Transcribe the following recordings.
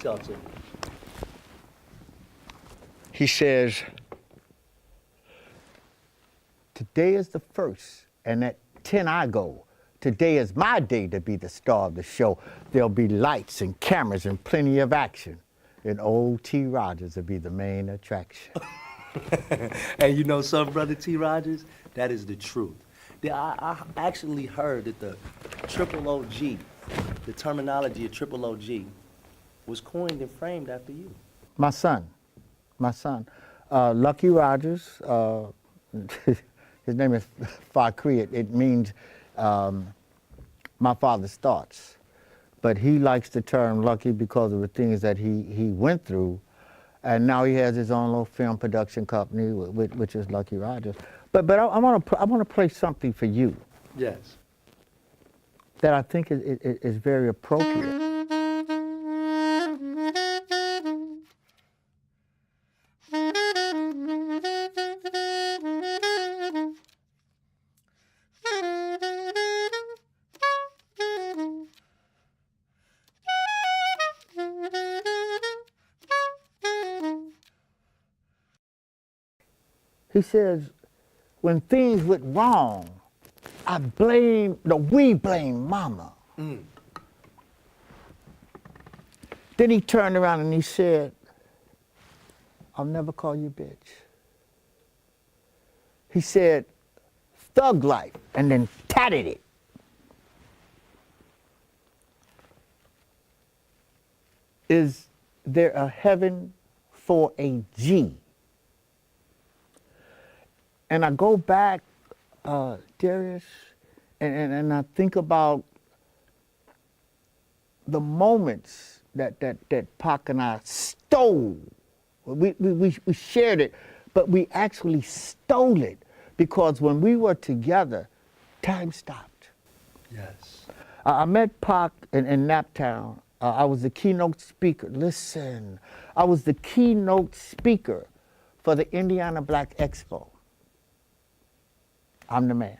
Talk to me. He says, today is the first, and at 10 I go. Today is my day to be the star of the show. There'll be lights and cameras and plenty of action. And old T. Rodgers will be the main attraction. And you know something, Brother T. Rodgers? That is the truth. I actually heard that the triple OG, the terminology of triple OG, was coined and framed after you. My son. Lucky Rodgers, his name is Fakri. It means my father's thoughts. But he likes the term lucky because of the things that he went through. And now he has his own little film production company, which is Lucky Rodgers. But I want to play something for you. Yes. That I think is very appropriate. He says, when things went wrong, we blame mama. Mm. Then he turned around and he said, I'll never call you bitch. He said, thug life, and then tatted it. Is there a heaven for a G? And I go back, Darris, and I think about the moments that Pac and I stole. We shared it, but we actually stole it because when we were together, time stopped. Yes. I met Pac in Naptown. I was the keynote speaker. Listen, I was the keynote speaker for the Indiana Black Expo. I'm the man.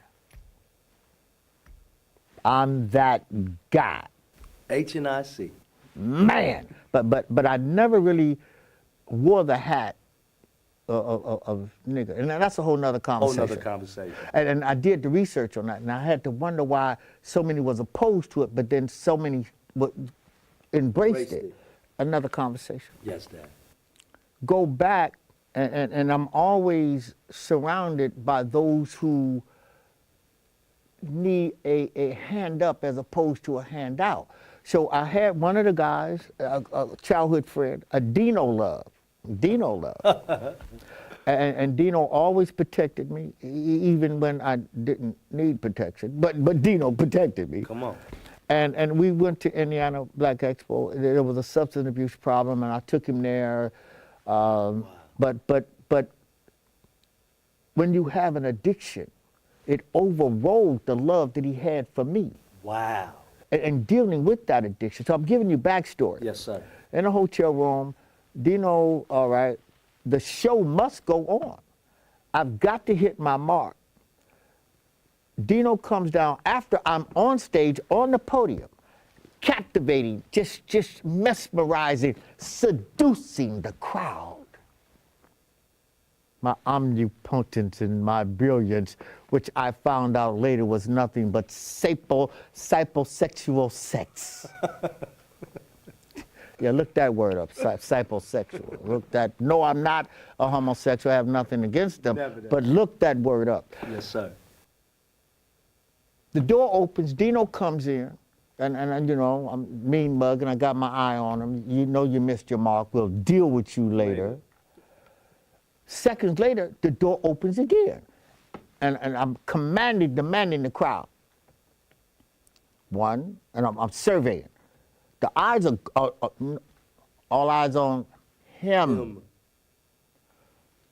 I'm that guy. H&IC. Man. But I never really wore the hat of nigga. And that's a whole nother conversation. Whole nother conversation. And I did the research on that, and I had to wonder why so many was opposed to it, but then so many embraced it. Another conversation. Yes, Dad. Go back, and I'm always surrounded by those who need a hand up as opposed to a handout. So I had one of the guys, a childhood friend, a Dino Love. And Dino always protected me, even when I didn't need protection. But Dino protected me. Come on. And we went to Indiana Black Expo. There was a substance abuse problem, and I took him there. Wow. But when you have an addiction, it overrode the love that he had for me. Wow. And dealing with that addiction. So I'm giving you backstory. Yes, sir. In a hotel room, Dino, all right, the show must go on. I've got to hit my mark. Dino comes down after I'm on stage, on the podium, captivating, just mesmerizing, seducing the crowd. My omnipotence and my brilliance, which I found out later was nothing but sapiosexual sex. Yeah, look that word up, sapiosexual. Look that. No, I'm not a homosexual. I have nothing against them. But look that word up. Yes, sir. The door opens, Dino comes in, and you know, I'm mean mug, and I got my eye on him. You know you missed your mark. We'll deal with you later. Seconds later, the door opens again. And I'm demanding the crowd. One, and I'm surveying. The eyes are all eyes on him.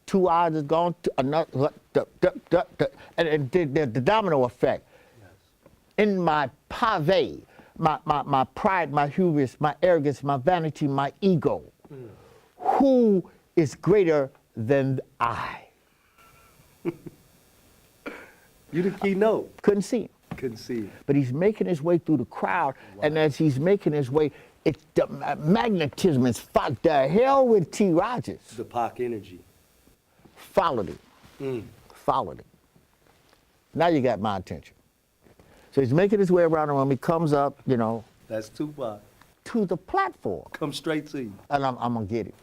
Two eyes is gone, another, and the domino effect. Yes. In my pave, my pride, my hubris, my arrogance, my vanity, my ego, who is greater than I? You the keynote. Couldn't see him. Couldn't see it. But he's making his way through the crowd, and as he's making his way, It's the magnetism. It's the hell with T. Rodgers. The Pac energy. Followed it. Followed it. Now you got my attention. So he's making his way around the room. He comes up, you know, That's Tupac. to the platform. Come straight to you. And I'm going to get it.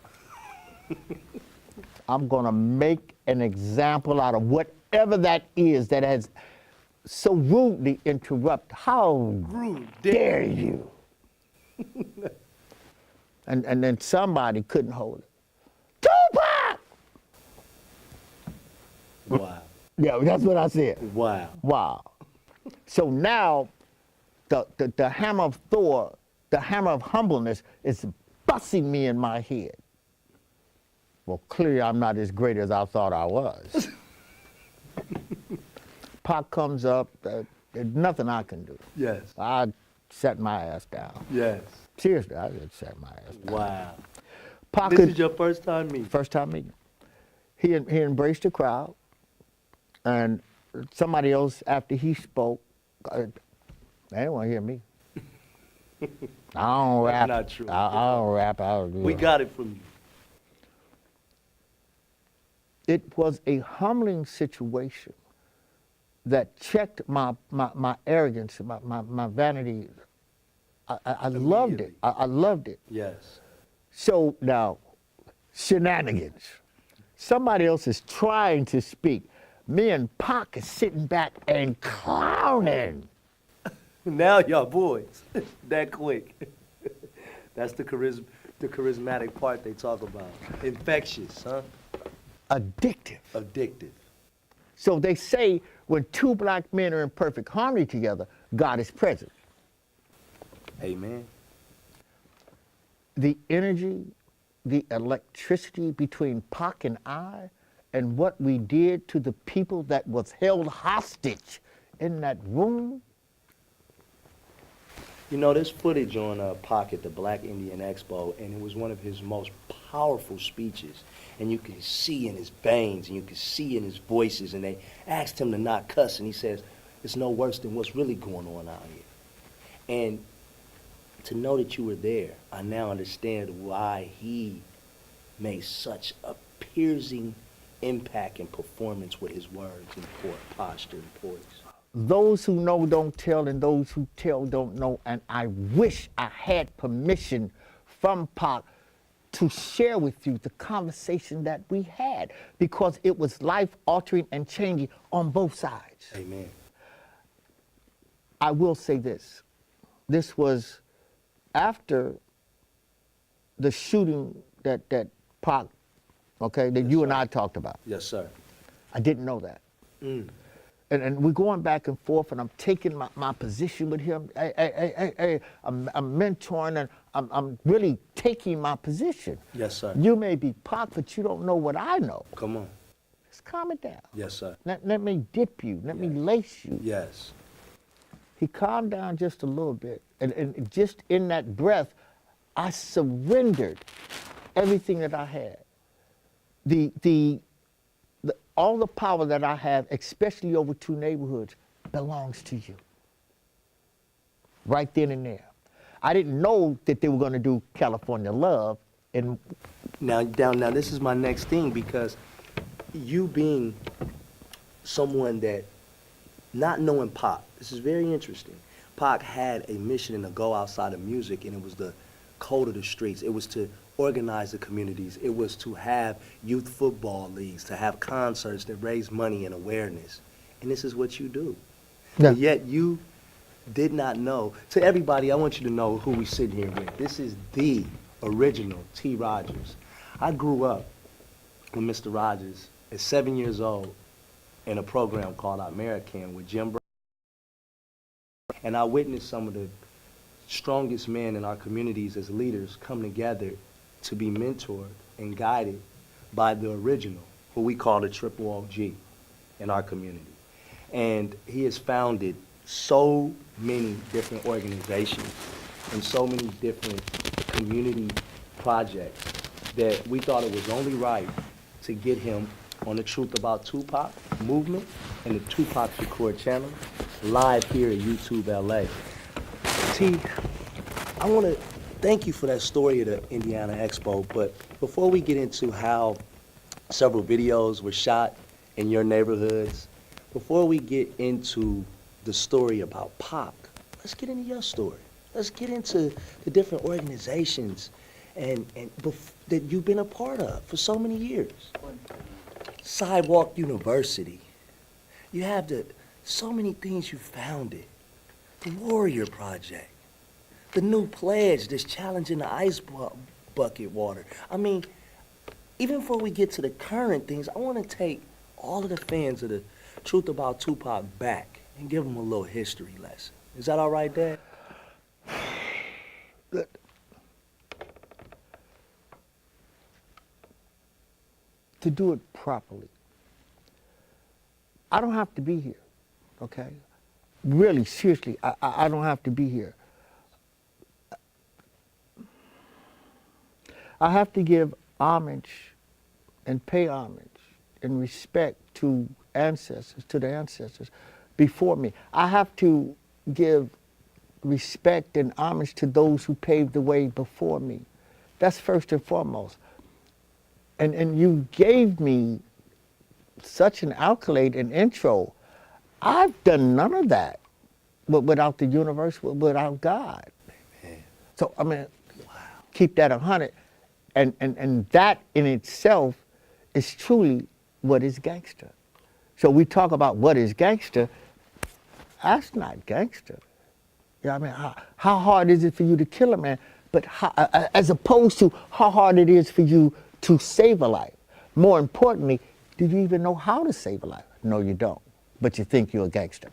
I'm going to make an example out of whatever that is that has so rudely interrupted. How Rude. dare you? and then somebody couldn't hold it. Tupac! Wow. Yeah, that's what I said. Wow. Wow. So now the hammer of Thor, the hammer of humbleness is busting me in my head. Well, clearly I'm not as great as I thought I was. Pac comes up, there's nothing I can do. Yes. I sat my ass down. Yes. Seriously, I just sat my ass down. Wow. Pac This is your first time meeting. first time meeting. He embraced the crowd, and somebody else, after he spoke, they didn't want to hear me. I don't rap. not true. I don't rap. We got it from you. It was a humbling situation that checked my arrogance, my vanity. I loved it. I loved it. Yes. So now, shenanigans. Somebody else is trying to speak. Me and Pac is sitting back and clowning. Now y'all boys. That quick. That's the charismatic part they talk about. Infectious, huh? Addictive. Addictive. So they say when two black men are in perfect harmony together, God is present. Amen. The energy, the electricity between Pac and I, and what we did to the people that was held hostage in that room. You know, there's footage on Pac at the Black Indian Expo, and it was one of his most powerful speeches. And you can see in his veins, and you can see in his voices, and they asked him to not cuss, and he says, it's no worse than what's really going on out here. And to know that you were there, I now understand why he made such a piercing impact and performance with his words and posture and poise. Those who know don't tell, and those who tell don't know. And I wish I had permission from Pac to share with you the conversation that we had, because it was life-altering and changing on both sides. Amen. I will say this. This was after the shooting that Pac, okay, that Yes, you sir. and I talked about. Yes, sir. I didn't know that. Mm. And we're going back and forth, and I'm taking my position with him. Hey, I'm mentoring, and I'm really taking my position. Yes, sir. You may be Pac, but you don't know what I know. Come on. Just calm it down. Yes, sir. Let me dip you. Let me lace you. Yes. He calmed down just a little bit. And just in that breath, I surrendered everything that I had. All the power that I have, especially over two neighborhoods, belongs to you. Right then and there. I didn't know that they were going to do California Love. And Now, this is my next thing, because you being someone that, not knowing Pac, this is very interesting. Pac had a mission and a goal outside of music, and it was the code of the streets. It was to organize the communities. It was to have youth football leagues, to have concerts that raise money and awareness. And this is what you do. Yeah. And yet you did not know. To everybody, I want you to know who we sitting here with. This is the original T. Rodgers. I grew up with Mr. Rodgers at 7 years old in a program called American with Jim Brown. And I witnessed some of the strongest men in our communities as leaders come together to be mentored and guided by the original, who we call the Triple OG in our community. And he has founded so many different organizations and so many different community projects that we thought it was only right to get him on the Truth About Tupac movement and the Tupac Shakur channel live here at YouTube LA. T, I want to thank you for that story of the Indiana Expo, but before we get into how several videos were shot in your neighborhoods, before we get into the story about Pac, let's get into your story. Let's get into the different organizations that you've been a part of for so many years. Sidewalk University. You have so many things you founded. The Warrior Project. The new pledge that's challenging the bucket water. I mean, even before we get to the current things, I want to take all of the fans of the Truth About Tupac back and give them a little history lesson. Is that all right, Dad? Good. To do it properly, I don't have to be here, okay? Really, seriously, I don't have to be here. I have to give homage and pay homage and respect to ancestors, to the ancestors before me. I have to give respect and homage to those who paved the way before me. That's first and foremost. And you gave me such an accolade and intro. I've done none of that without the universe, without God. Amen. So, I mean, Wow. keep that 100. And that in itself is truly what is gangster. So we talk about what is gangster. That's not gangster. You know what I mean? How hard is it for you to kill a man? But as opposed to how hard it is for you to save a life. More importantly, do you even know how to save a life? No, you don't. But you think you're a gangster.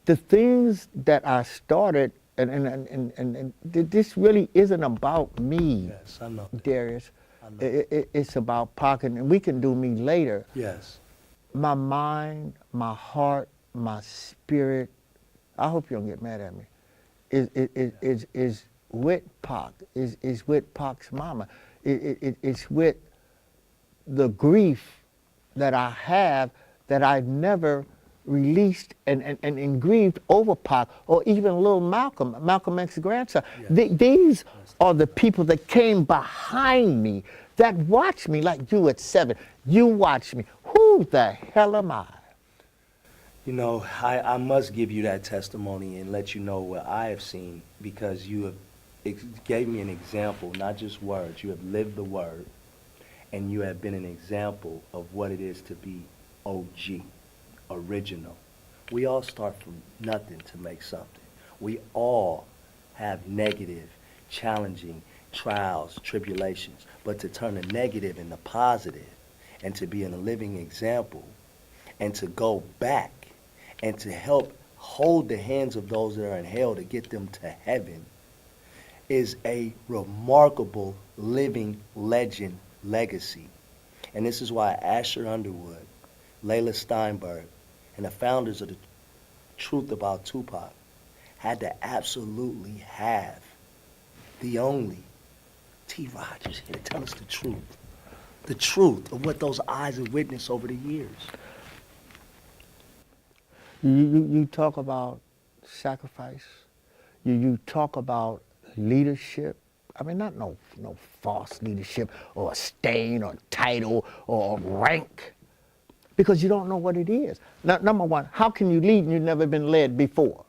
The things that I started, and this really isn't about me, Yes, I know. Darris. I know. It's about Pac, and we can do me later. Yes. My mind, my heart, my spirit, I hope you don't get mad at me, is with Pac, is with Pac's mama. It's with the grief that I have that I never released and grieved over Pac, or even little Malcolm X's grandson. Yes. These are the people that came behind me, that watched me, like you at 7. You watched me. Who the hell am I? You know, I must give you that testimony and let you know what I have seen, because you have gave me an example, not just words. You have lived the word, and you have been an example of what it is to be OG, original. We all start from nothing to make something. We all have negative, challenging trials, tribulations, but to turn the negative into positive and to be a living example and to go back and to help hold the hands of those that are in hell to get them to heaven is a remarkable living legend legacy. And this is why Asher Underwood, Layla Steinberg, and the founders of the Truth About Tupac had to absolutely have the only T. Rodgers here to tell us the truth of what those eyes have witnessed over the years. You talk about sacrifice. You talk about leadership. I mean, not no false leadership or a stain or title or rank, because you don't know what it is. Now, number one, how can you lead and you've never been led before?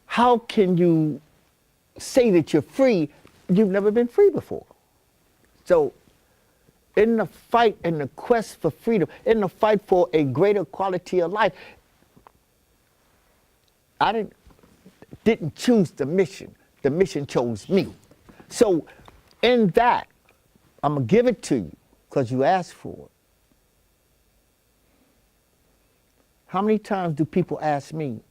How can you say that you're free? You've never been free before. So in the fight and the quest for freedom, in the fight for a greater quality of life, I didn't choose the mission. The mission chose me. So in that, I'm going to give it to you because you asked for it. How many times do people ask me,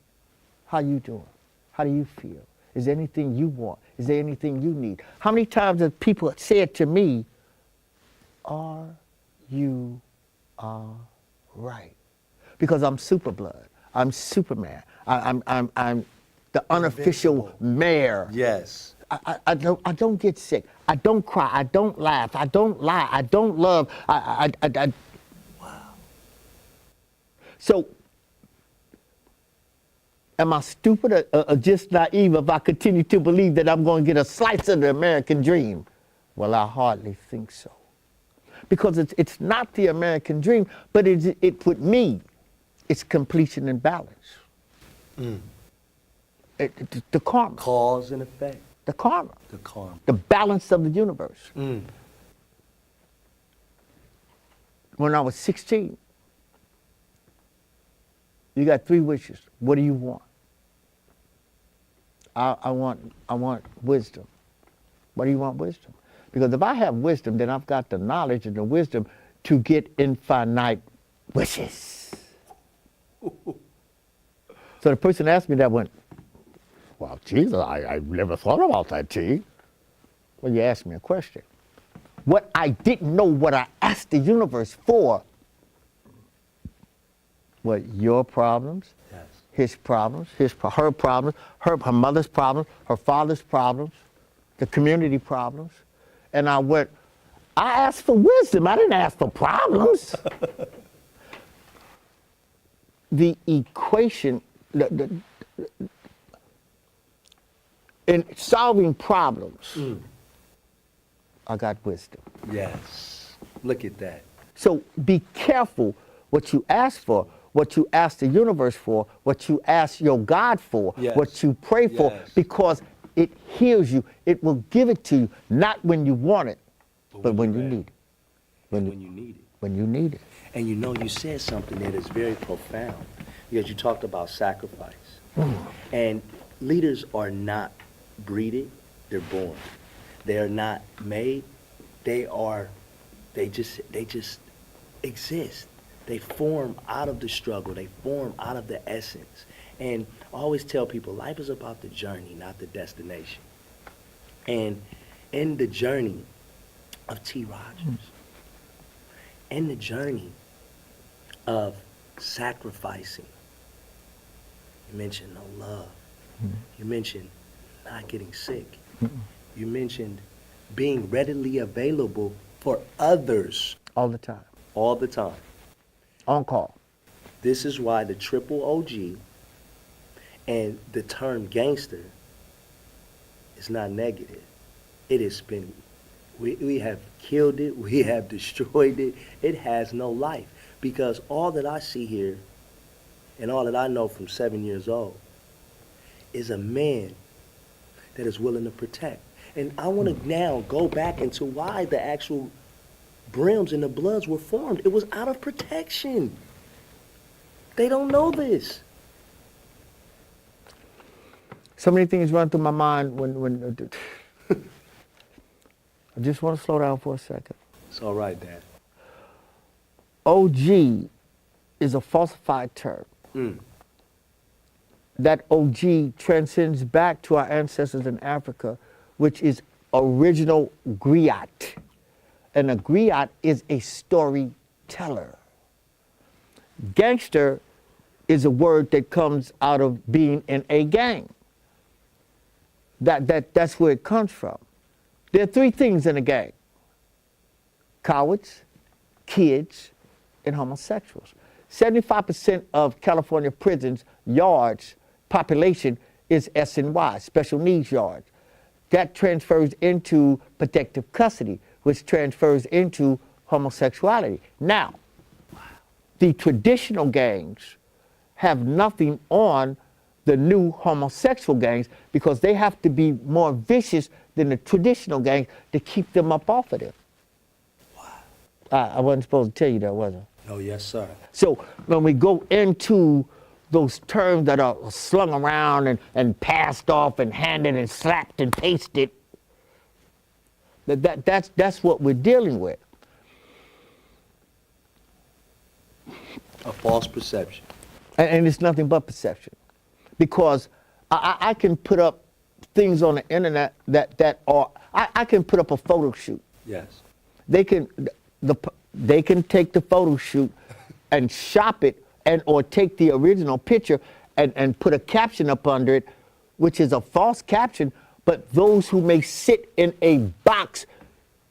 how you doing? How do you feel? Is there anything you want? Is there anything you need? How many times have people said to me, are you all right? Because I'm super blood. I'm Superman. I'm the unofficial mayor. Yes. I don't get sick. I don't cry. I don't laugh. I don't lie. I don't love. Wow. So Am I stupid or just naive if I continue to believe that I'm going to get a slice of the American dream? Well, I hardly think so. Because it's not the American dream, but with me, it's completion and balance. The karma. Cause and effect. The karma. The karma. The balance of the universe. When I was 16, you got 3 wishes. What do you want? I want wisdom. Why do you want wisdom? Because if I have wisdom, then I've got the knowledge and the wisdom to get infinite wishes. So the person asked me that went, well, Jesus, I never thought about that, T. Well, you asked me a question. What I didn't know what I asked the universe for were your problems, Yes. his problems, her problems, her mother's problems, her father's problems, the community problems. And I went, I asked for wisdom, I didn't ask for problems. The equation, in solving problems, I got wisdom. Yes. Look at that. So be careful what you ask for, what you ask the universe for, what you ask your God for, Yes. what you pray for, Yes. because it heals you. It will give it to you, not when you want it, but when you you're ready. need it. When you need it. When you need it. And you know, you said something that is very profound because you talked about sacrifice. And leaders are not breeded, they're born. They are not made, they just exist. They form out of the struggle, they form out of the essence. And I always tell people, life is about the journey, not the destination. And in the journey of T. Rodgers, in the journey of sacrificing, you mentioned no love. You mentioned not getting sick. You mentioned being readily available for others All the time. all the time. On call. This is why the triple OG and the term gangster is not negative. It has been, we have killed it, we have destroyed it. It has no life because all that I see here and all that I know from 7 years old is a man that is willing to protect. And I want to now go back into why the actual brims and the bloods were formed. It was out of protection. They don't know this. So many things run through my mind when I just want to slow down for a second. It's all right, Dad. OG is a falsified term. That OG transcends back to our ancestors in Africa, which is original griot. And a griot is a storyteller. Gangster is a word that comes out of being in a gang. That's where it comes from. There are 3 things in a gang: cowards, kids, and homosexuals. 75% of California prisons yards population is S&Y, special needs yards. That transfers into protective custody, which transfers into homosexuality. Now, the traditional gangs have nothing on the new homosexual gangs because they have to be more vicious than the traditional gangs to keep them up off of them. I wasn't supposed to tell you that, was I? Oh, yes, sir. So when we go into those terms that are slung around and passed off and handed and slapped and pasted, that's what we're dealing with. A false perception. And it's nothing but perception. Because I can put up things on the internet that are, I can put up a photo shoot. Yes. They can take the photo shoot and shop it or take the original picture and put a caption up under it, which is a false caption, but those who may sit in a box,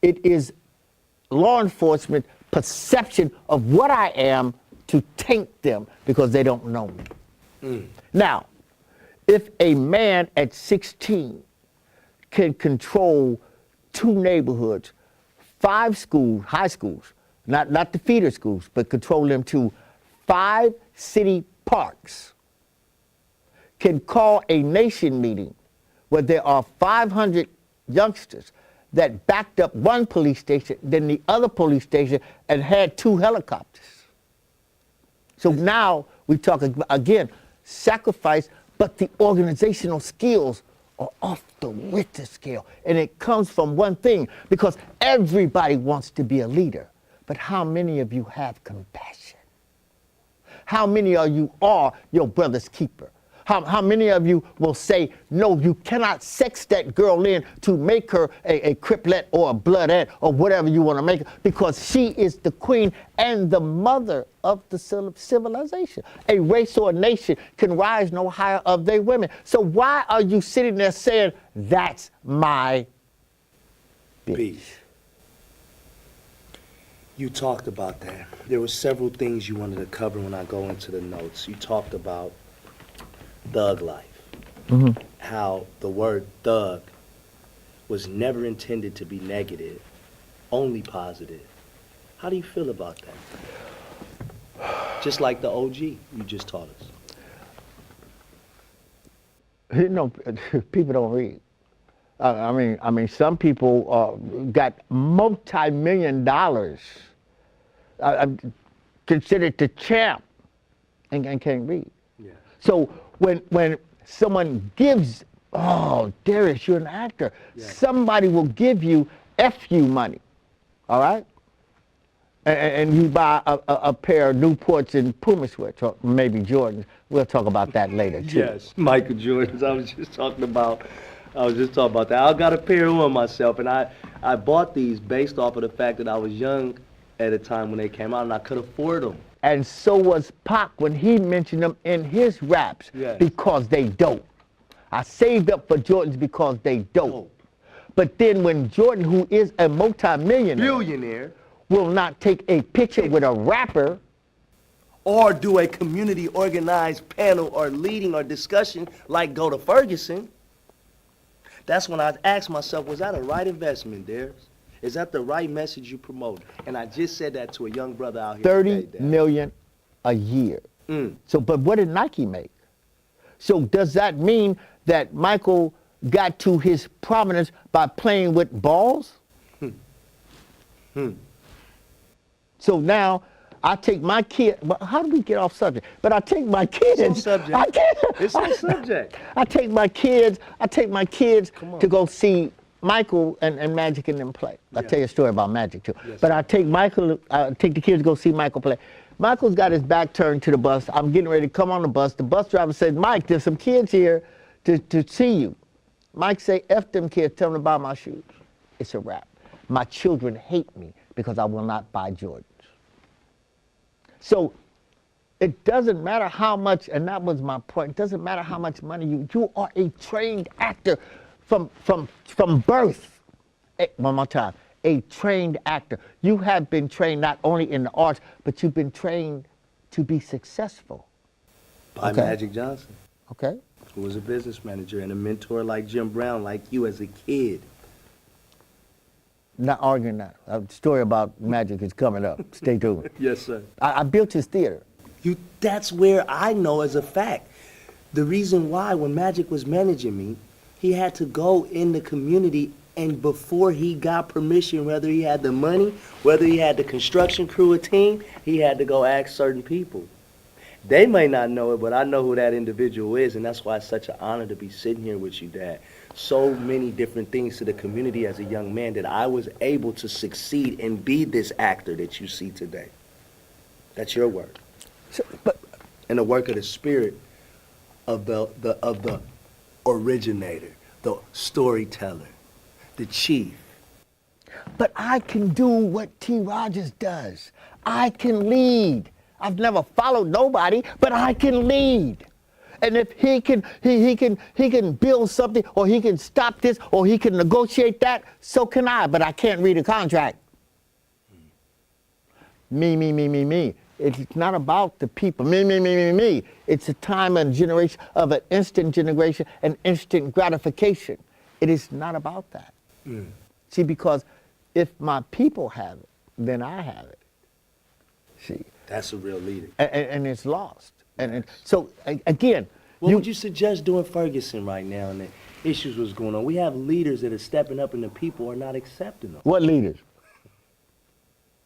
it is law enforcement perception of what I am to taint them because they don't know me. Now, If a man at 16 can control 2 neighborhoods, 5 schools, high schools, not the feeder schools, but control them to 5 city parks, can call a nation meeting where there are 500 youngsters that backed up one police station, then the other police station, and had 2 helicopters. So now we talk again, sacrifice, but the organizational skills are off the Richter scale. And it comes from one thing, because everybody wants to be a leader. But how many of you have compassion? How many of you are your brother's keeper? How many of you will say, no, you cannot sex that girl in to make her a criplet or a bloodette or whatever you want to make her, because she is the queen and the mother of the civilization. A race or a nation can rise no higher of their women. So why are you sitting there saying, that's my bitch? You talked about that. There were several things you wanted to cover when I go into the notes. You talked about thug life. Mm-hmm. How the word thug was never intended to be negative, only positive. How do you feel about that? Just like the OG you just taught us. You know, people don't read. I mean, some people got multi-million dollars, considered the champ, and can't read. Yeah. So when someone gives, oh, Darris, you're an actor. Yeah. Somebody will give you FU money, all right? And you buy a pair of Newports and Puma sweats, or maybe Jordans. We'll talk about that later, too. Yes, Michael Jordans. I was just talking about that. I got a pair on myself, and I bought these based off of the fact that I was young at a time when they came out, and I could afford them. And so was Pac when he mentioned them in his raps, yes, because they dope. I saved up for Jordans because they dope. But then when Jordan, who is a multi-millionaire, will not take a picture with a rapper, or do a community organized panel or leading or discussion like Go to Ferguson, that's when I asked myself, was that a right investment, Darris? Is that the right message you promote? And I just said that to a young brother out here 30 today, million a year. So, but what did Nike make? So does that mean that Michael got to his prominence by playing with balls? So now I take my kid, but how do we get off subject? But I take my kids. It's on subject. It's on subject. I take my kids to go see Michael and Magic and them play. I'll tell you a story about Magic too. Yes, but I take the kids to go see Michael play. Michael's got his back turned to the bus. I'm getting ready to come on the bus. The bus driver said, Mike, there's some kids here to see you. Mike say, F them kids, tell them to buy my shoes. It's a wrap. My children hate me because I will not buy Jordans. So it doesn't matter how much, and that was my point, it doesn't matter how much money you are a trained actor from birth. One more time, a trained actor. You have been trained not only in the arts, but you've been trained to be successful. By Magic Johnson. Okay. Who was a business manager and a mentor like Jim Brown, like you as a kid. Not arguing that. A story about Magic is coming up. Stay tuned. Yes, sir. I built his theater. That's where I know as a fact. The reason why when Magic was managing me, he had to go in the community, and before he got permission, whether he had the money, whether he had the construction crew or team, he had to go ask certain people. They may not know it, but I know who that individual is, and that's why it's such an honor to be sitting here with you, Dad. So many different things to the community as a young man that I was able to succeed and be this actor that you see today. That's your work. And the work of the spirit of the originator, the storyteller, the chief. But I can do what T. Rodgers does. I can lead. I've never followed nobody, but I can lead. And if he can build something, or he can stop this, or he can negotiate that, so can I, but I can't read a contract. Me. It's not about the people, me. It's a time and generation of an instant generation and instant gratification. It is not about that. See, because if my people have it, then I have it. See, That's a real leader. and it's lost. And so again, What would you suggest doing Ferguson right now and the issues was going on? We have leaders that are stepping up and the people are not accepting them. what leaders?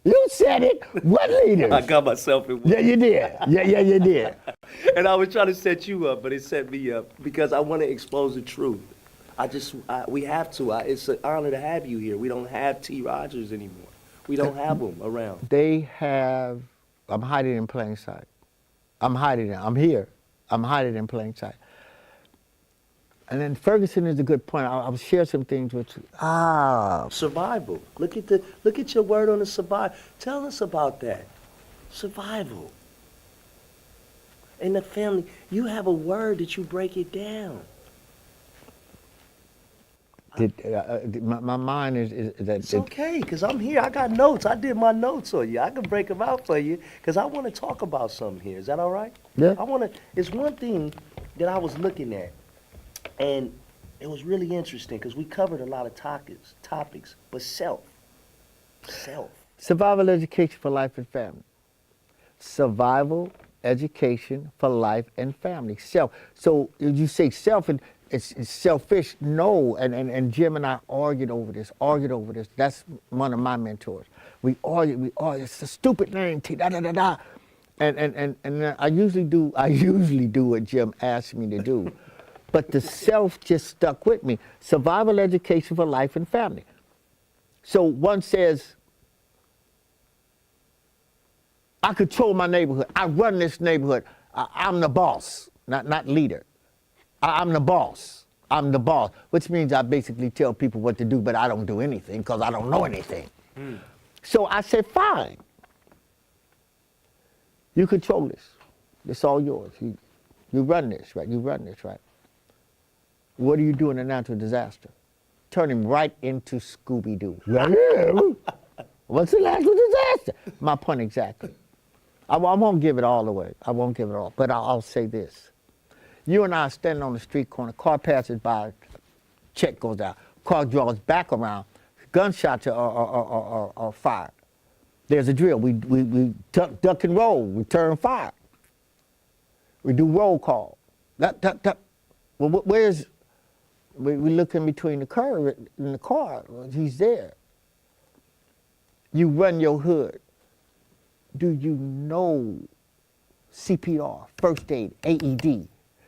You said it. What leaders? I got myself in one. Yeah, you did. Yeah, you did. And I was trying to set you up, but it set me up because I want to expose the truth. We have to. It's an honor to have you here. We don't have T. Rodgers anymore. We don't have him around. They have. I'm hiding in plain sight. I'm hiding. I'm here. I'm hiding in plain sight. And then Ferguson is a good point. I'll share some things with you. Survival. Look at your word on the survival. Tell us about that. Survival. In the family, you have a word that you break it down. My mind is that. It's okay, because I'm here. I got notes. I did my notes on you. I can break them out for you because I want to talk about something here. Is that all right? Yeah. It's one thing that I was looking at, and it was really interesting because we covered a lot of topics, but self. Survival education for life and family. Survival education for life and family. Self. So you say self and it's selfish. No, and Jim and I argued over this. That's one of my mentors. We argued. It's a stupid name. And I usually do what Jim asked me to do. But the self just stuck with me. Survival education for life and family. So one says, I control my neighborhood. I run this neighborhood. I'm the boss, not leader. I'm the boss. I'm the boss, which means I basically tell people what to do, but I don't do anything because I don't know anything. So I said, fine. You control this. It's all yours. You run this, right? You run this, right? What do you do in a natural disaster? Turn him right into Scooby-Doo. What's a natural disaster? My point exactly. I won't give it all away. I won't give it all. But I'll say this. You and I are standing on the street corner. Car passes by. Check goes out. Car draws back around. Gunshots are fired. There's a drill. We duck and roll. We turn fire. We do roll call. Well, where's... We look in between the curb in the car. He's there. You run your hood. Do you know CPR, first aid, AED?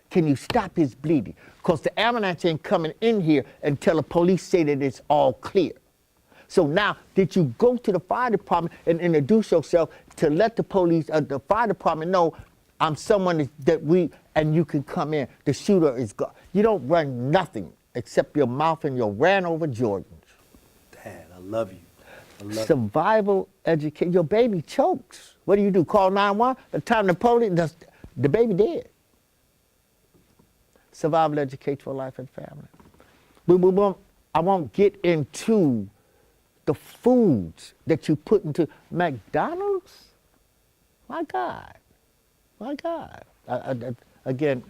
Can you stop his bleeding? Because the ambulance ain't coming in here until the police say that it's all clear. So now, did you go to the fire department and introduce yourself to let the police, the fire department know I'm someone and you can come in. The shooter is gone. You don't run nothing except your mouth and your ran over Jordans. Dad, I love you. Survival education. Your baby chokes. What do? Call 911? The time the police, the baby dead. Survival education for life and family. I won't get into the foods that you put into McDonald's. My God. Again,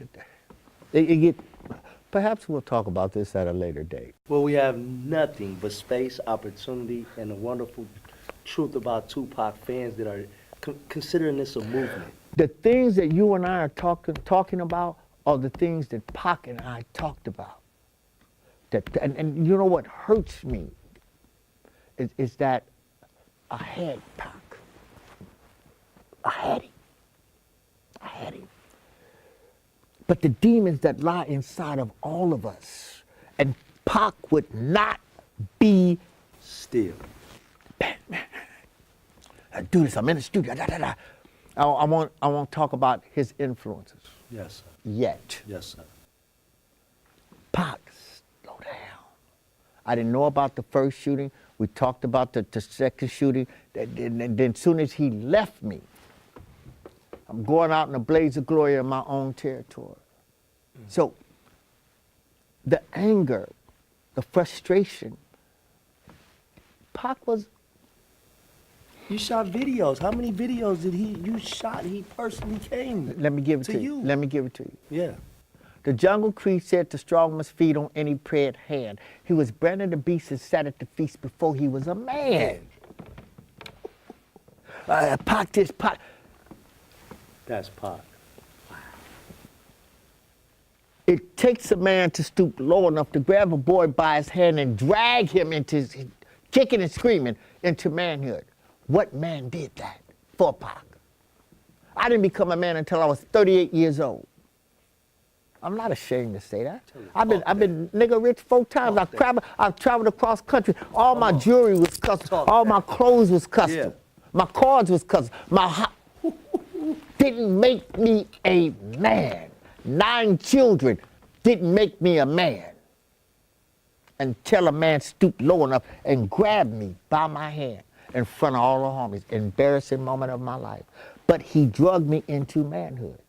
perhaps we'll talk about this at a later date. Well, we have nothing but space, opportunity, and a wonderful truth about Tupac fans that are considering this a movement. The things that you and I are talking about are the things that Pac and I talked about. And you know what hurts me is that I had Pac. I had him. But the demons that lie inside of all of us, and Pac would not be still. I do this, I'm in the studio, I won't talk about his influences. Yes, sir. Yet. Yes, sir. Pac, slow down. I didn't know about the first shooting. We talked about the second shooting. Then as soon as he left me, I'm going out in a blaze of glory in my own territory. So the anger, the frustration, Pac was, You shot videos. How many videos did you shot? He personally came. Let me give it To to you. you. Let me give it to you. Yeah. The Jungle Creed said the strong must feed on any prey at hand. He was branded the beast and sat at the feast before he was a man. Pac this, Pac. That's Pac. It takes a man to stoop low enough to grab a boy by his hand and drag him into, kicking and screaming, into manhood. What man did that for Pac? I didn't become a man until I was 38 years old. I'm not ashamed to say that. I've been nigga rich 4 times. I've traveled across country. All my jewelry was custom. All my clothes was custom. Yeah. My cars was custom. Didn't make me a man. 9 children didn't make me a man. Until a man stooped low enough and grabbed me by my hand in front of all the homies. Embarrassing moment of my life. But he drugged me into manhood.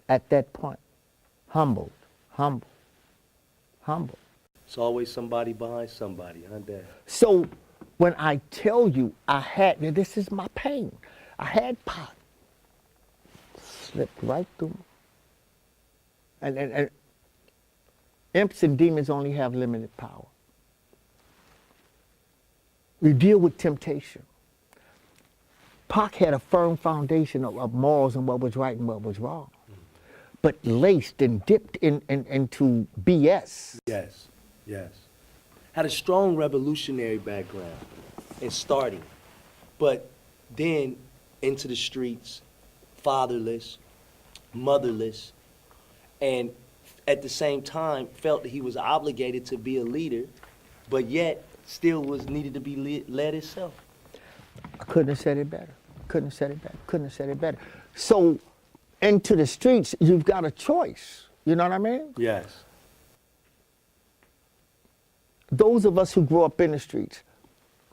At that point. Humbled, humble, humble. It's always somebody behind somebody, huh, Dad? So when I tell you now this is my pain. I had Pac. Slipped right through me. And imps and demons only have limited power. We deal with temptation. Pac had a firm foundation of morals and what was right and what was wrong. But laced and dipped into BS. Yes, yes. Had a strong revolutionary background in starting, but then into the streets, fatherless, motherless, and at the same time felt that he was obligated to be a leader, but yet still needed to be led himself. I couldn't have said it better. Couldn't have said it better. Couldn't have said it better. So into the streets, you've got a choice. You know what I mean? Yes. Those of us who grew up in the streets,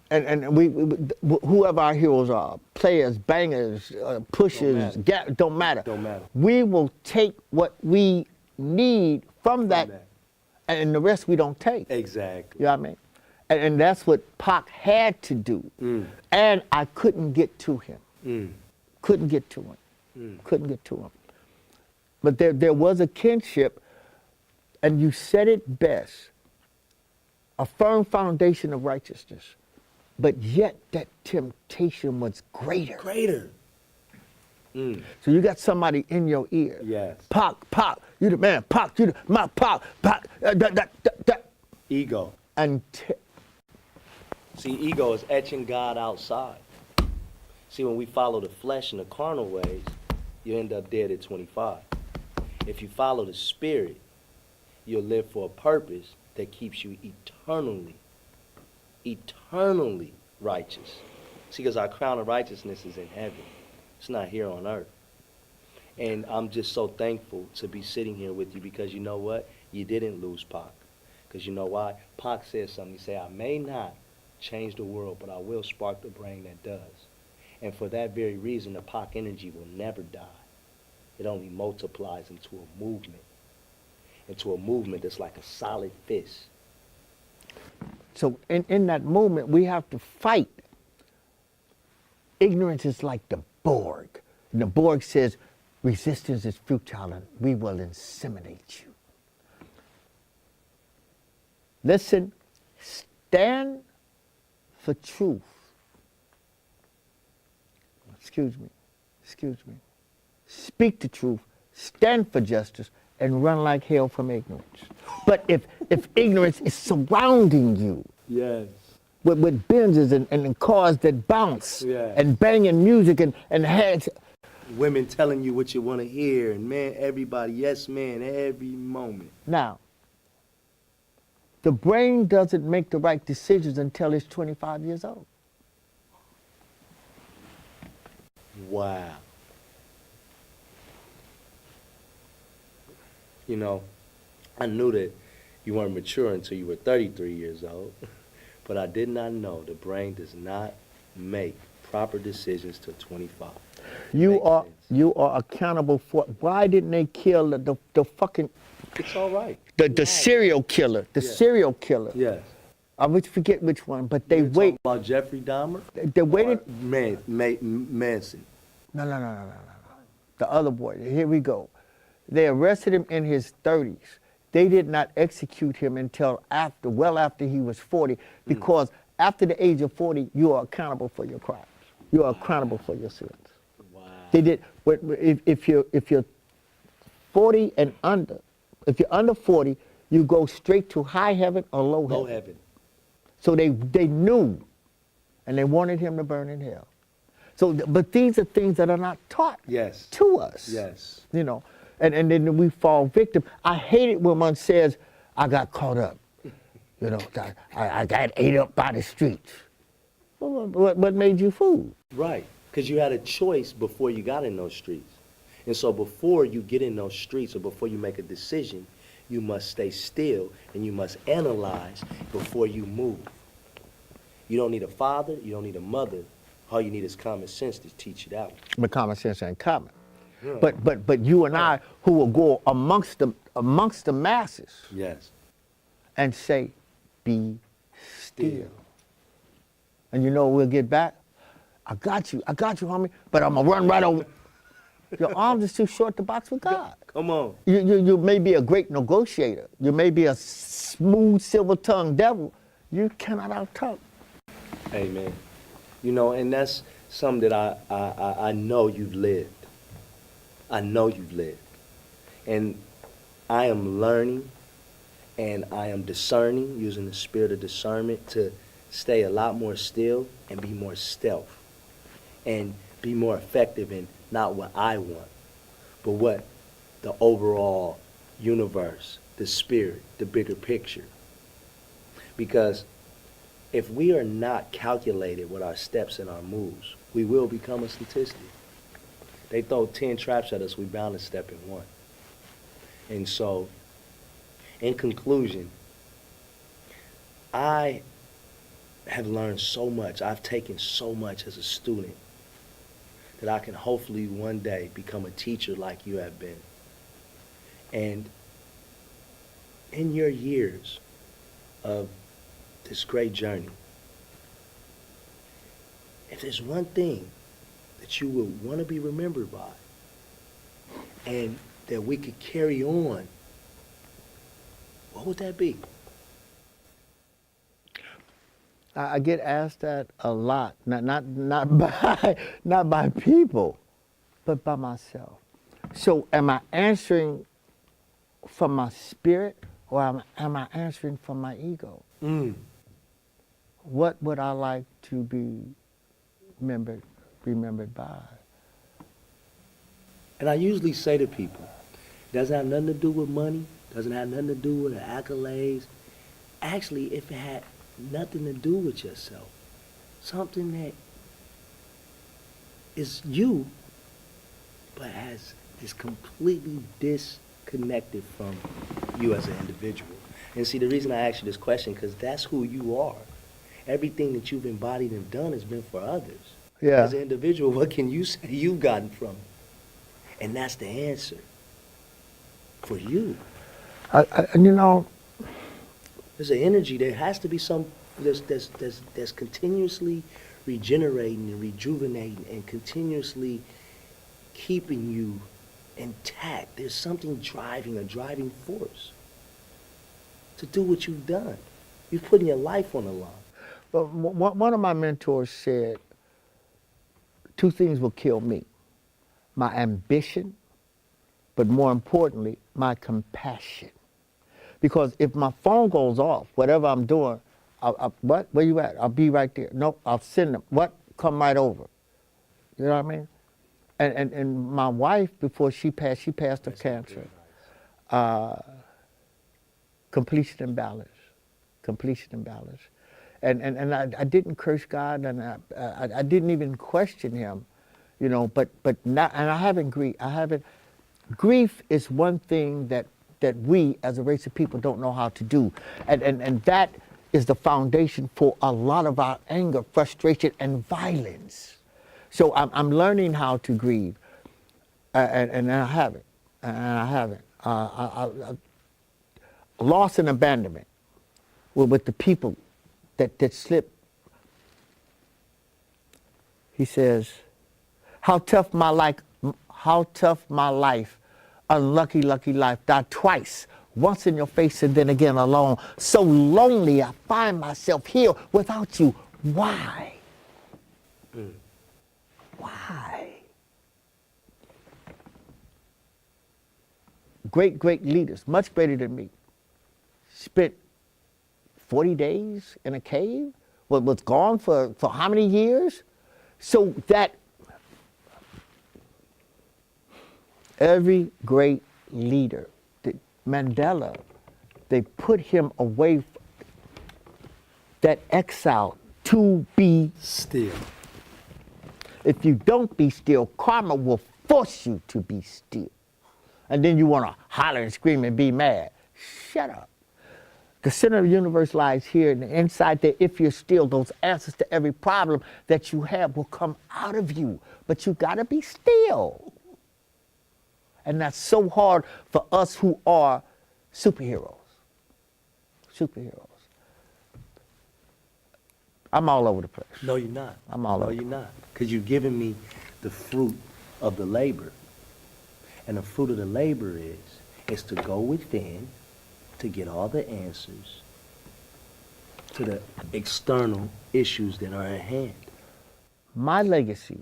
and whoever our heroes are, players, bangers, pushers, don't matter. Don't matter. We will take what we need from that, and the rest we don't take. Exactly. You know what I mean? And that's what Pac had to do. And I couldn't get to him. Couldn't get to him. Couldn't get to him. But there was a kinship, and you said it best, a firm foundation of righteousness, but yet that temptation was greater. Greater. So you got somebody in your ear. Yes. Pac, you the man. Pac, you the my Pac. Ego. See, ego is etching God outside. See, when we follow the flesh and the carnal ways, you end up dead at 25. If you follow the spirit, you'll live for a purpose that keeps you eternally righteous. See, because our crown of righteousness is in heaven. It's not here on earth. And I'm just so thankful to be sitting here with you because you know what? You didn't lose Pac. Because you know why? Pac said something. He said, I may not change the world, but I will spark the brain that does. And for that very reason, the Pac energy will never die. It only multiplies into a movement that's like a solid fist. So in that moment, we have to fight. Ignorance is like the Borg. And the Borg says, resistance is futile and we will inseminate you. Listen, stand for truth. Excuse me. Speak the truth, stand for justice, and run like hell from ignorance. But if ignorance is surrounding you, Yes. with Benzes and cars that bounce, and banging music and heads. Women telling you what you want to hear, and man, everybody, yes man, every moment. Now, the brain doesn't make the right decisions until it's 25 years old. Wow. You know, I knew that you weren't mature until you were 33 years old, but I did not know the brain does not make proper decisions till 25. You are accountable for. Why didn't they kill the fucking? It's all right. The serial killer. The serial killer. Yes. I would forget which one, but they You're wait. talking about Jeffrey Dahmer? They waited. Manson. No. The other boy. Here we go. They arrested him in his 30s. They did not execute him until well after he was 40, because after the age of 40, you are accountable for your crimes. You are accountable for your sins. Wow. They did. If you're 40 and under, if you're under 40, you go straight to high heaven or low heaven. Low heaven. So they knew, and they wanted him to burn in hell. So, but these are things that are not taught Yes. to us. Yes. You know, and then we fall victim. I hate it when one says, I got caught up. You know, I got ate up by the streets. Well, what made you fool? Right. Because you had a choice before you got in those streets. And so before you get in those streets or before you make a decision, you must stay still and you must analyze before you move. You don't need a father, you don't need a mother. All you need is common sense to teach it out. But common sense ain't common. Yeah. But you and I, who will go amongst the masses Yes. and say, be still. And you know we'll get back? I got you, homie, but I'm gonna run right over. Your arms is too short to box with God. Come on. You may be a great negotiator. You may be a smooth, silver-tongued devil. You cannot out-talk. Amen. You know, and that's something that I know you've lived. I know you've lived. And I am learning and I am discerning, using the spirit of discernment to stay a lot more still and be more stealth and be more effective in not what I want, but what the overall universe, the spirit, the bigger picture. Because if we are not calculated with our steps and our moves, we will become a statistic. They throw 10 traps at us, we bound to step in one. And so, in conclusion, I have learned so much. I've taken so much as a student that I can hopefully one day become a teacher like you have been. And in your years of this great journey, if there's one thing that you would want to be remembered by and that we could carry on, what would that be? I get asked that a lot, not by people, but by myself. So am I answering from my spirit or am I answering from my ego? What would I like to be remembered by? And I usually say to people, it doesn't have nothing to do with money, doesn't have nothing to do with the accolades. Actually, if it had nothing to do with yourself, something that is you, but is completely disconnected from you as an individual. And see, the reason I ask you this question, because that's who you are. Everything that you've embodied and done has been for others. Yeah. As an individual, what can you say you've gotten from it? And that's the answer for you. You know, There's an energy. There has to be some that's continuously regenerating and rejuvenating and continuously keeping you intact. There's something driving, a driving force to do what you've done. You've put your life on the line. but one of my mentors said, two things will kill me: my ambition, but more importantly, my compassion. Because if my phone goes off, whatever I'm doing, what? Where you at? I'll be right there. Nope, I'll send them. What? Come right over. You know what I mean? And my wife, before she passed of cancer. Completion and balance. And I didn't curse God, and I didn't even question him, you know, but not, and I haven't grief. Grief is one thing that we as a race of people don't know how to do. And that is the foundation for a lot of our anger, frustration, and violence. So I'm learning how to grieve, and I haven't. Loss and abandonment with the people that slipped. He says, how tough my life, unlucky, lucky life, die twice, once in your face and then again alone. So lonely I find myself here without you. Why? Why? Great, great leaders, much greater than me, spent 40 days in a cave, was gone for how many years? So that every great leader, Mandela, they put him away, that exile, to be Still. If you don't be still, karma will force you to be still. And then you want to holler and scream and be mad. Shut up. The center of the universe lies here, and inside there, if you're still, those answers to every problem that you have will come out of you. But you got to be still. And that's so hard for us who are superheroes. Superheroes. I'm all over the place. No, you're not. I'm all over. No, you're not. Because you're giving me the fruit of the labor. And the fruit of the labor is to go within to get all the answers to the external issues that are at hand. My legacy,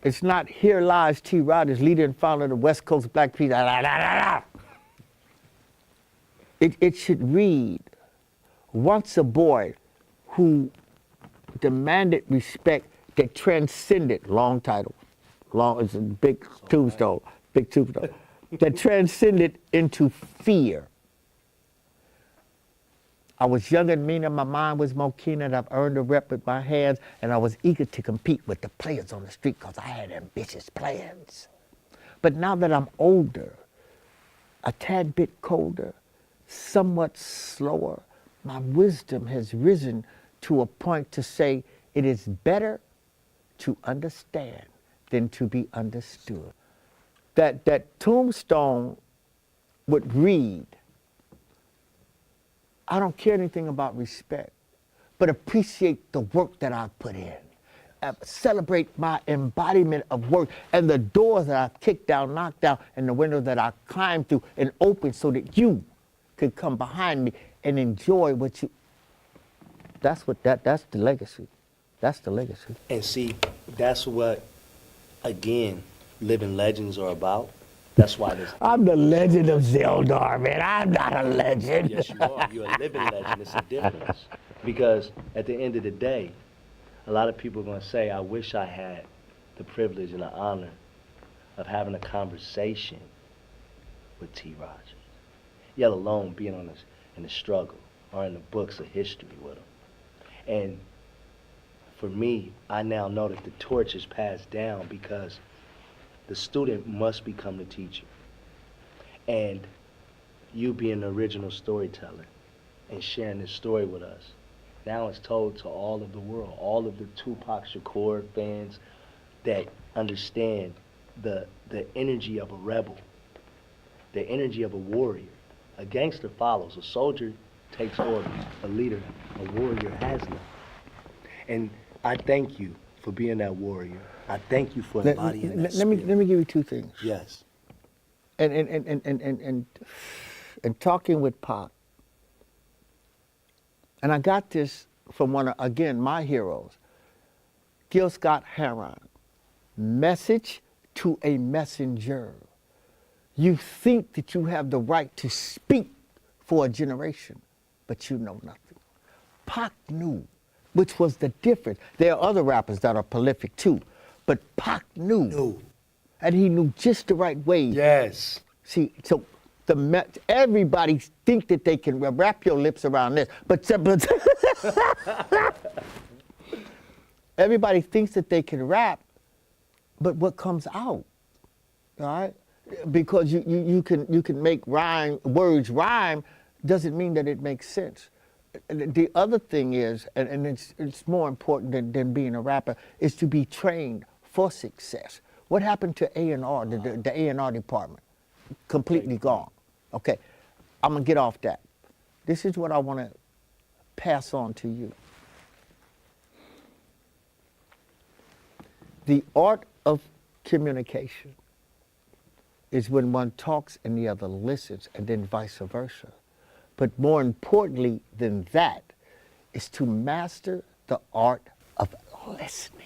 it's not here lies T. Rodgers, leader and founder of the West Coast Black Peace. It should read, once a boy who demanded respect that transcended, long title, it's a big tombstone, that transcended into fear. I was younger and meaner, my mind was more keen, and I've earned a rep with my hands, and I was eager to compete with the players on the street because I had ambitious plans. But now that I'm older, a tad bit colder, somewhat slower, my wisdom has risen to a point to say it is better to understand than to be understood. That tombstone would read, I don't care anything about respect, but appreciate the work that I've put in. Celebrate my embodiment of work and the doors that I've kicked down, knocked down, and the window that I climbed through and opened so that you could come behind me and enjoy what you. That's the legacy. That's the legacy. And see, that's what, again, living legends are about. That's why this. I'm the legend of Zeldar, man. I'm not a legend. Yes, you are. You're a living legend. It's a difference. Because at the end of the day, a lot of people are going to say, I wish I had the privilege and the honor of having a conversation with T. Rodgers, yet alone being on this, in the struggle or in the books of history with him. And for me, I now know that the torch is passed down because the student must become the teacher. And you being the original storyteller and sharing this story with us, now it's told to all of the world, all of the Tupac Shakur fans that understand the energy of a rebel, the energy of a warrior. A gangster follows, a soldier takes orders, a leader, a warrior has none. And I thank you for being that warrior. I thank you for embodying that let me give you two things. Yes. And talking with Pop, and I got this from one of, again, my heroes, Gil Scott-Heron. Message to a messenger. You think that you have the right to speak for a generation, but you know nothing. Pac knew, which was the difference. There are other rappers that are prolific too, but Pac knew. And he knew just the right way. Yes. See, so everybody think that they can wrap your lips around this, but everybody thinks that they can rap, but what comes out, all right? Because you can make words rhyme, doesn't mean that it makes sense. The other thing is, and it's more important than being a rapper, is to be trained for success. What happened to A&R, the A&R department? Completely gone. Okay, I'm gonna get off that. this is what I want to pass on to you. The art of communication is when one talks and the other listens, and then vice versa. But more importantly than that is to master the art of listening.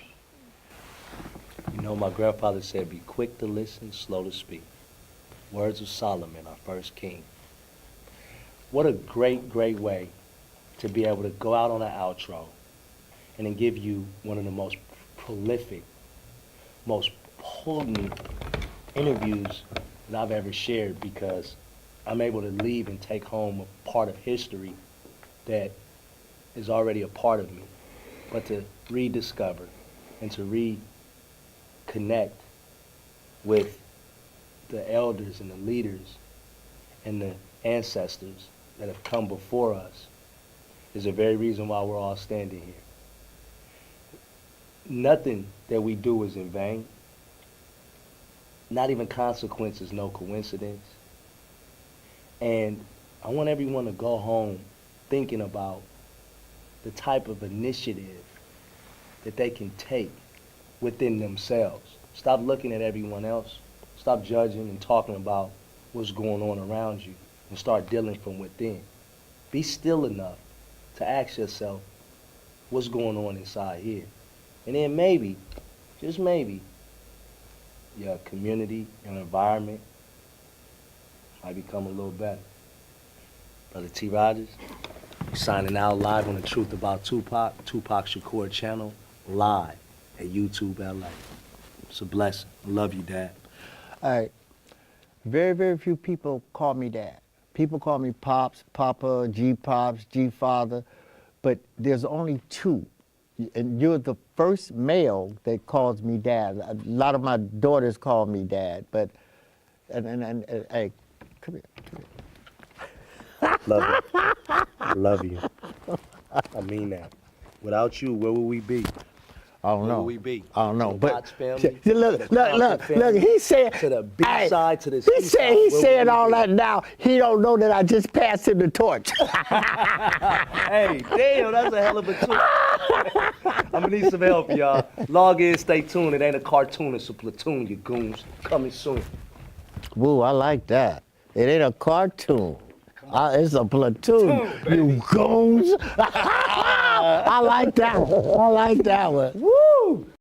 You know, my grandfather said, be quick to listen, slow to speak. Words of Solomon, our first king. What a great, great way to be able to go out on an outro and then give you one of the most prolific, most potent interviews that I've ever shared, because I'm able to leave and take home a part of history that is already a part of me. But to rediscover and to reconnect with the elders and the leaders and the ancestors that have come before us is the very reason why we're all standing here. Nothing that we do is in vain. Not even consequence is no coincidence. And I want everyone to go home thinking about the type of initiative that they can take within themselves. Stop looking at everyone else. Stop judging and talking about what's going on around you, and start dealing from within. Be still enough to ask yourself what's going on inside here. And then maybe, just maybe, your community, your environment might become a little better. Brother T. Rodgers, signing out live on The Truth About Tupac, Tupac Shakur channel, live at YouTube LA. It's a blessing. I love you, Dad. All right. Very, very few people call me Dad. People call me Pops, Papa, G-Pops, G-Father, but there's only two. And you're the first male that calls me Dad. A lot of my daughters call me Dad, but, and hey, come here. Love you. Love you. I mean that. Without you, where would we be? I don't know. Where would we be? I don't know. To the But Watts family, look, to the Compton family, he said to the B hey, side, to the He C said side. he's Where saying would we all be? that now. He don't know that I just passed him the torch. Hey, damn, that's a hell of a tool. I'm gonna need some help, y'all. Log in, stay tuned. It ain't a cartoon, it's a platoon, you goons. Coming soon. Woo, I like that. It ain't a cartoon. It's a platoon. You goons. I like that one. I like that one. Woo!